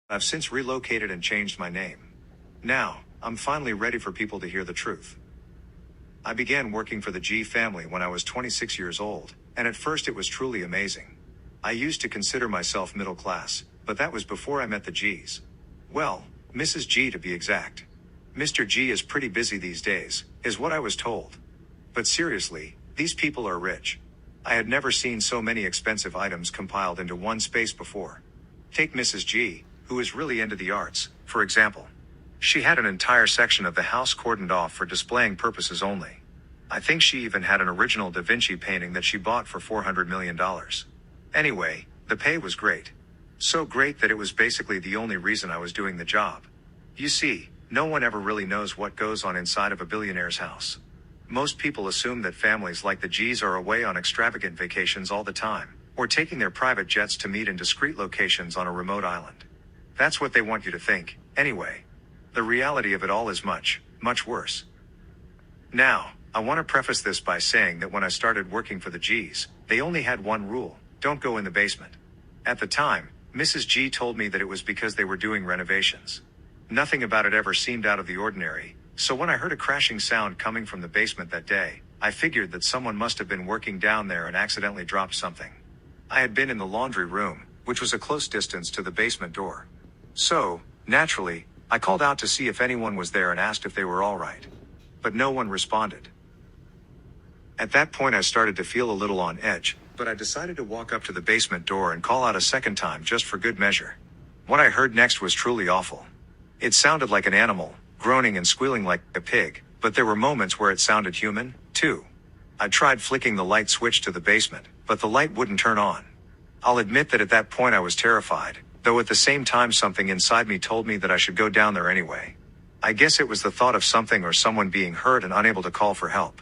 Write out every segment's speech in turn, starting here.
I've since relocated and changed my name. Now, I'm finally ready for people to hear the truth. I began working for the G family when I was 26 years old, and at first it was truly amazing. I used to consider myself middle class, but that was before I met the Gs. Well, Mrs. G to be exact. Mr. G is pretty busy these days, is what I was told. But seriously, these people are rich. I had never seen so many expensive items compiled into one space before. Take Mrs. G, who is really into the arts, for example. She had an entire section of the house cordoned off for displaying purposes only. I think she even had an original Da Vinci painting that she bought for $400 million. Anyway, the pay was great. So great that it was basically the only reason I was doing the job. You see, no one ever really knows what goes on inside of a billionaire's house. Most people assume that families like the Gs are away on extravagant vacations all the time, or taking their private jets to meet in discreet locations on a remote island. That's what they want you to think, anyway. The reality of it all is much, much worse. Now, I want to preface this by saying that when I started working for the Gs, they only had one rule: don't go in the basement. At the time, Mrs. G told me that it was because they were doing renovations. Nothing about it ever seemed out of the ordinary, so when I heard a crashing sound coming from the basement that day, I figured that someone must have been working down there and accidentally dropped something. I had been in the laundry room, which was a close distance to the basement door. So, naturally, I called out to see if anyone was there and asked if they were all right. But no one responded. At that point I started to feel a little on edge, but I decided to walk up to the basement door and call out a second time just for good measure. What I heard next was truly awful. It sounded like an animal, groaning and squealing like a pig, but there were moments where it sounded human, too. I tried flicking the light switch to the basement, but the light wouldn't turn on. I'll admit that at that point I was terrified, though at the same time something inside me told me that I should go down there anyway. I guess it was the thought of something or someone being hurt and unable to call for help.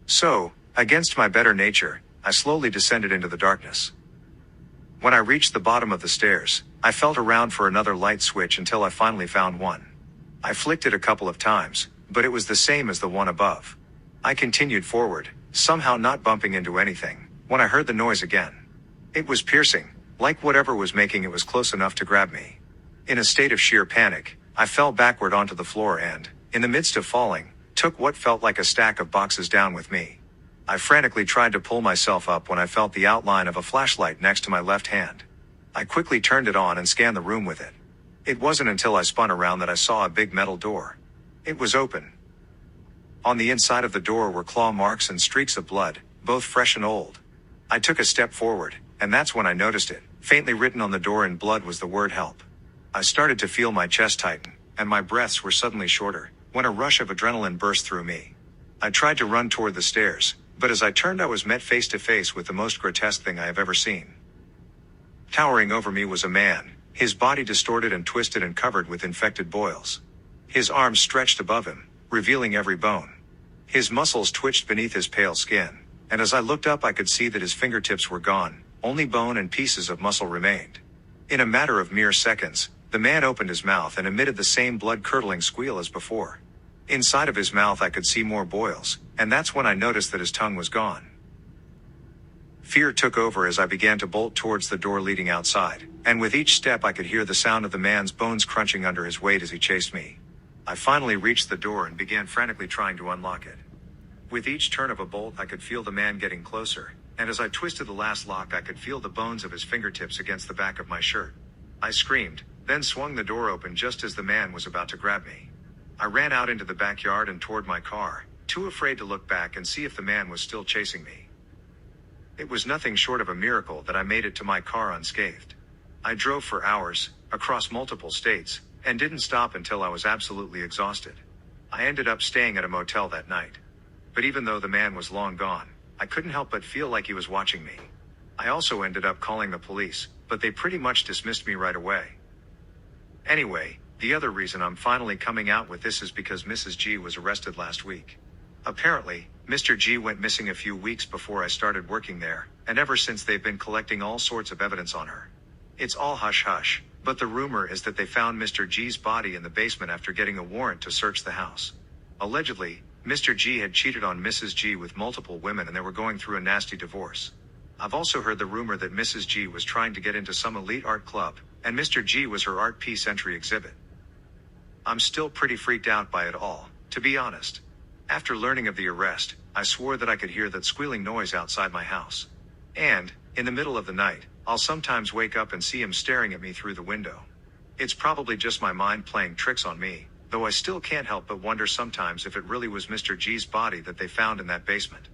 So, against my better nature, I slowly descended into the darkness. When I reached the bottom of the stairs, I felt around for another light switch until I finally found one. I flicked it a couple of times, but it was the same as the one above. I continued forward, somehow not bumping into anything, when I heard the noise again. It was piercing, like whatever was making it was close enough to grab me. In a state of sheer panic, I fell backward onto the floor and, in the midst of falling, took what felt like a stack of boxes down with me. I frantically tried to pull myself up when I felt the outline of a flashlight next to my left hand. I quickly turned it on and scanned the room with it. It wasn't until I spun around that I saw a big metal door. It was open. On the inside of the door were claw marks and streaks of blood, both fresh and old. I took a step forward, and that's when I noticed it. Faintly written on the door in blood was the word help. I started to feel my chest tighten, and my breaths were suddenly shorter, when a rush of adrenaline burst through me. I tried to run toward the stairs, but as I turned I was met face to face with the most grotesque thing I have ever seen. Towering over me was a man, his body distorted and twisted and covered with infected boils. His arms stretched above him, revealing every bone. His muscles twitched beneath his pale skin, and as I looked up I could see that his fingertips were gone, only bone and pieces of muscle remained. In a matter of mere seconds, the man opened his mouth and emitted the same blood-curdling squeal as before. Inside of his mouth I could see more boils, and that's when I noticed that his tongue was gone. Fear took over as I began to bolt towards the door leading outside, and with each step I could hear the sound of the man's bones crunching under his weight as he chased me. I finally reached the door and began frantically trying to unlock it. With each turn of a bolt I could feel the man getting closer, and as I twisted the last lock I could feel the bones of his fingertips against the back of my shirt. I screamed, then swung the door open just as the man was about to grab me. I ran out into the backyard and toward my car, too afraid to look back and see if the man was still chasing me. It was nothing short of a miracle that I made it to my car unscathed. I drove for hours, across multiple states, and didn't stop until I was absolutely exhausted. I ended up staying at a motel that night. But even though the man was long gone, I couldn't help but feel like he was watching me. I also ended up calling the police, but they pretty much dismissed me right away. Anyway, the other reason I'm finally coming out with this is because Mrs. G was arrested last week. Apparently, Mr. G went missing a few weeks before I started working there, and ever since they've been collecting all sorts of evidence on her. It's all hush-hush, but the rumor is that they found Mr. G's body in the basement after getting a warrant to search the house. Allegedly, Mr. G had cheated on Mrs. G with multiple women and they were going through a nasty divorce. I've also heard the rumor that Mrs. G was trying to get into some elite art club, and Mr. G was her art piece entry exhibit. I'm still pretty freaked out by it all, to be honest. After learning of the arrest, I swore that I could hear that squealing noise outside my house. And, in the middle of the night, I'll sometimes wake up and see him staring at me through the window. It's probably just my mind playing tricks on me, though I still can't help but wonder sometimes if it really was Mr. G's body that they found in that basement.